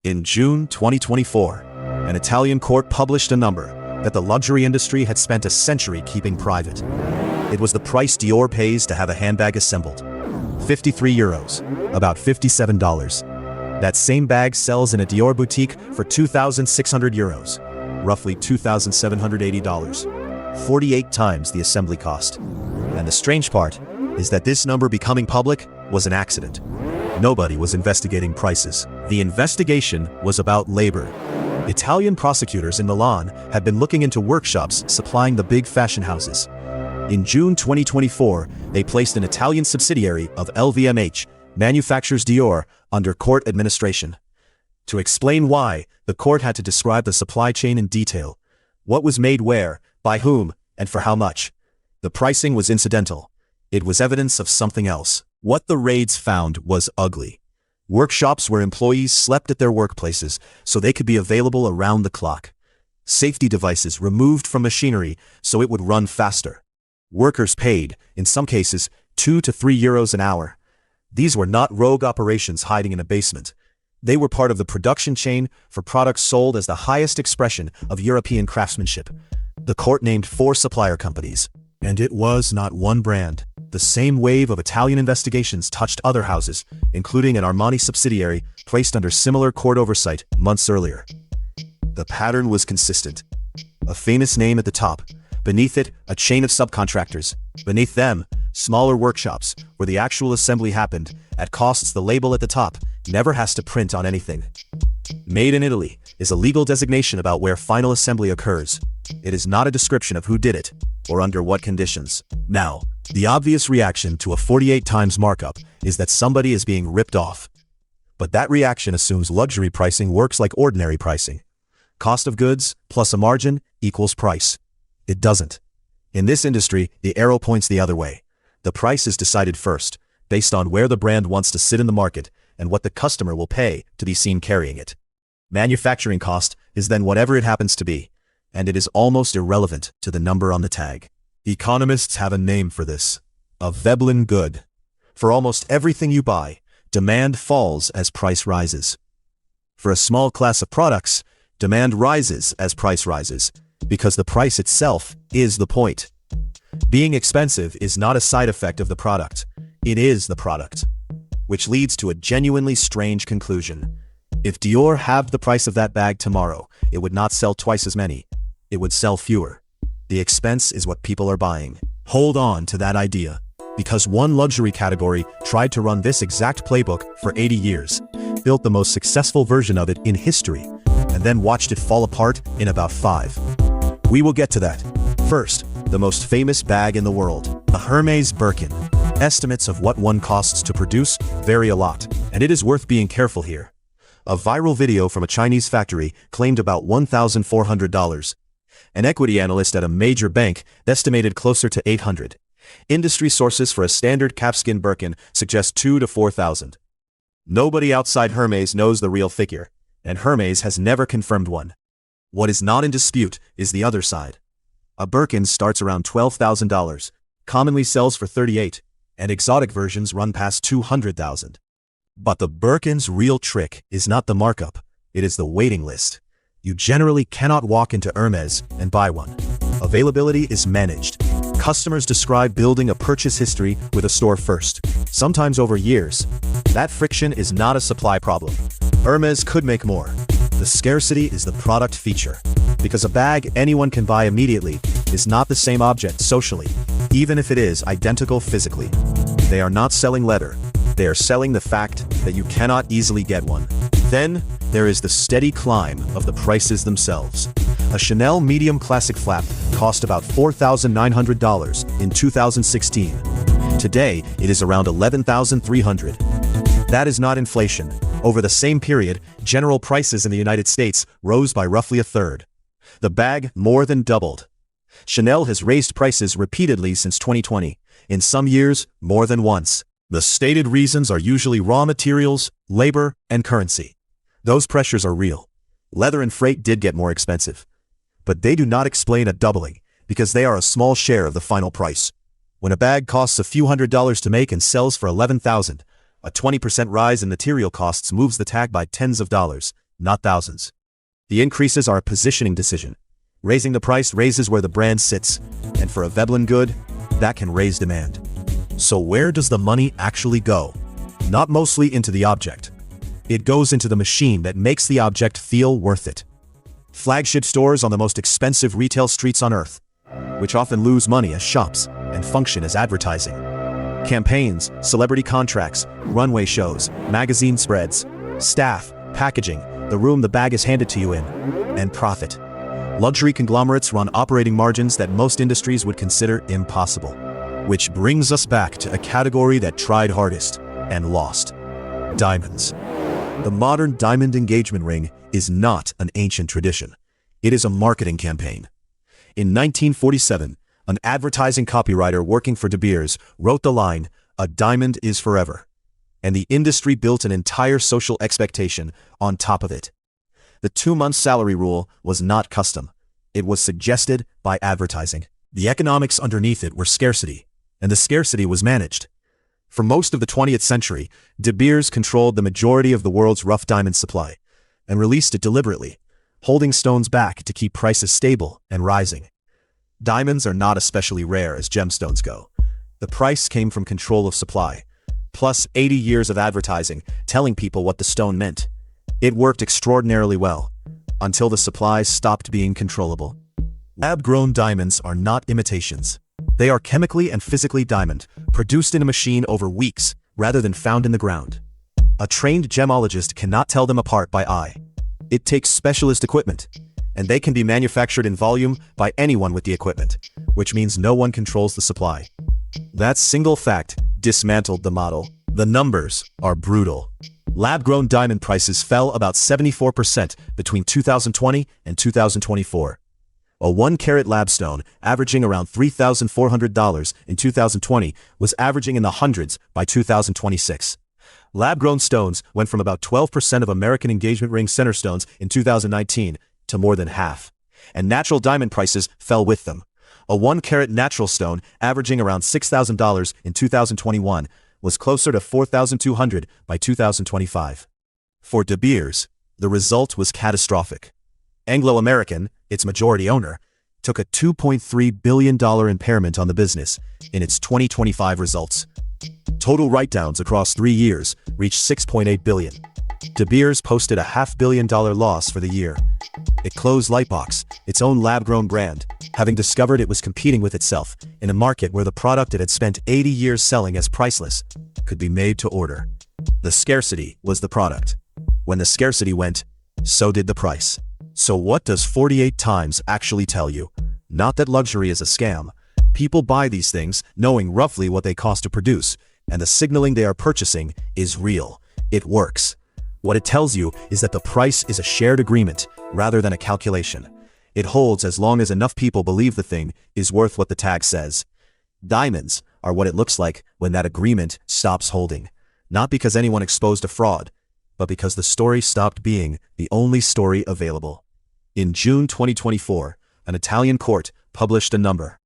In June 2024, an Italian court published a number that the luxury industry had spent a century keeping private. It was the price Dior pays to have a handbag assembled. €53, about $57. That same bag sells in a Dior boutique for €2,600, roughly $2,780, 48 times the assembly cost. And the strange part is that this number becoming public was an accident. Nobody was investigating prices. The investigation was about labor. Italian prosecutors in Milan had been looking into workshops supplying the big fashion houses. In June 2024, they placed an Italian subsidiary of LVMH, manufactures Dior, under court administration. To explain why, the court had to describe the supply chain in detail. What was made where, by whom, and for how much. The pricing was incidental. It was evidence of something else. What the raids found was ugly. Workshops where employees slept at their workplaces so they could be available around the clock. Safety devices removed from machinery so it would run faster. Workers paid, in some cases, €2 to €3 an hour. These were not rogue operations hiding in a basement. They were part of the production chain for products sold as the highest expression of European craftsmanship. The court named 4 supplier companies. And it was not one brand. The same wave of Italian investigations touched other houses, including an Armani subsidiary placed under similar court oversight months earlier. The pattern was consistent. A famous name at the top. Beneath it, a chain of subcontractors. Beneath them, smaller workshops where the actual assembly happened, at costs the label at the top never has to print on anything. Made in Italy is a legal designation about where final assembly occurs. It is not a description of who did it, or under what conditions. Now, the obvious reaction to a 48 times markup is that somebody is being ripped off. But that reaction assumes luxury pricing works like ordinary pricing. Cost of goods plus a margin equals price. It doesn't. In this industry, the arrow points the other way. The price is decided first, based on where the brand wants to sit in the market and what the customer will pay to be seen carrying it. Manufacturing cost is then whatever it happens to be, and it is almost irrelevant to the number on the tag. Economists have a name for this: a Veblen good. For almost everything you buy, demand falls as price rises. For a small class of products, demand rises as price rises, because the price itself is the point. Being expensive is not a side effect of the product. It is the product. Which leads to a genuinely strange conclusion. If Dior halved the price of that bag tomorrow, it would not sell twice as many. It would sell fewer. The expense is what people are buying. Hold on to that idea, because one luxury category tried to run this exact playbook for 80 years, built the most successful version of it in history, and then watched it fall apart in about 5. We will get to that. First, the most famous bag in the world, the Hermès Birkin. Estimates of what one costs to produce vary a lot, and it is worth being careful here. A viral video from a Chinese factory claimed about $1,400. An equity analyst at a major bank estimated closer to $800. Industry sources for a standard calfskin Birkin suggest $2,000 to $4,000. Nobody outside Hermès knows the real figure, and Hermès has never confirmed one. What is not in dispute is the other side. A Birkin starts around $12,000, commonly sells for $38,000, and exotic versions run past $200,000. But the Birkin's real trick is not the markup, it is the waiting list. You generally cannot walk into Hermès and buy one. Availability is managed. Customers describe building a purchase history with a store first, sometimes over years. That friction is not a supply problem. Hermès could make more. The scarcity is the product feature. Because a bag anyone can buy immediately is not the same object socially, even if it is identical physically. They are not selling leather. They are selling the fact that you cannot easily get one. Then, there is the steady climb of the prices themselves. A Chanel medium classic flap cost about $4,900 in 2016. Today, it is around $11,300. That is not inflation. Over the same period, general prices in the United States rose by roughly a third. The bag more than doubled. Chanel has raised prices repeatedly since 2020, in some years more than once. The stated reasons are usually raw materials, labor, and currency. Those pressures are real. Leather and freight did get more expensive. But they do not explain a doubling, because they are a small share of the final price. When a bag costs a few $100s to make and sells for $11,000, a 20% rise in material costs moves the tag by tens of dollars, not thousands. The increases are a positioning decision. Raising the price raises where the brand sits, and for a Veblen good, that can raise demand. So where does the money actually go? Not mostly into the object. It goes into the machine that makes the object feel worth it. Flagship stores on the most expensive retail streets on earth, which often lose money as shops and function as advertising. Campaigns, celebrity contracts, runway shows, magazine spreads, staff, packaging, the room the bag is handed to you in, and profit. Luxury conglomerates run operating margins that most industries would consider impossible. Which brings us back to a category that tried hardest and lost: diamonds. The modern diamond engagement ring is not an ancient tradition. It is a marketing campaign. In 1947, an advertising copywriter working for De Beers wrote the line, "A diamond is forever." And the industry built an entire social expectation on top of it. The 2-month salary rule was not custom. It was suggested by advertising. The economics underneath it were scarcity, and the scarcity was managed. For most of the 20th century, De Beers controlled the majority of the world's rough diamond supply, and released it deliberately, holding stones back to keep prices stable and rising. Diamonds are not especially rare as gemstones go. The price came from control of supply, plus 80 years of advertising telling people what the stone meant. It worked extraordinarily well, until the supplies stopped being controllable. Lab-grown diamonds are not imitations. They are chemically and physically diamond, produced in a machine over weeks, rather than found in the ground. A trained gemologist cannot tell them apart by eye. It takes specialist equipment, and they can be manufactured in volume by anyone with the equipment, which means no one controls the supply. That single fact dismantled the model. The numbers are brutal. Lab-grown diamond prices fell about 74% between 2020 and 2024. A 1-carat lab stone, averaging around $3,400 in 2020, was averaging in the hundreds by 2026. Lab-grown stones went from about 12% of American engagement ring center stones in 2019 to more than half. And natural diamond prices fell with them. A 1-carat natural stone, averaging around $6,000 in 2021, was closer to $4,200 by 2025. For De Beers, the result was catastrophic. Anglo American, its majority owner, took a $2.3 billion impairment on the business in its 2025 results. Total write-downs across 3 years reached $6.8 billion. De Beers posted a $500 million loss for the year. It closed Lightbox, its own lab-grown brand, having discovered it was competing with itself in a market where the product it had spent 80 years selling as priceless could be made to order. The scarcity was the product. When the scarcity went, so did the price. So what does 48 times actually tell you? Not that luxury is a scam. People buy these things knowing roughly what they cost to produce, and the signaling they are purchasing is real. It works. What it tells you is that the price is a shared agreement rather than a calculation. It holds as long as enough people believe the thing is worth what the tag says. Diamonds are what it looks like when that agreement stops holding. Not because anyone exposed a fraud, but because the story stopped being the only story available. In June 2024, an Italian court published a number.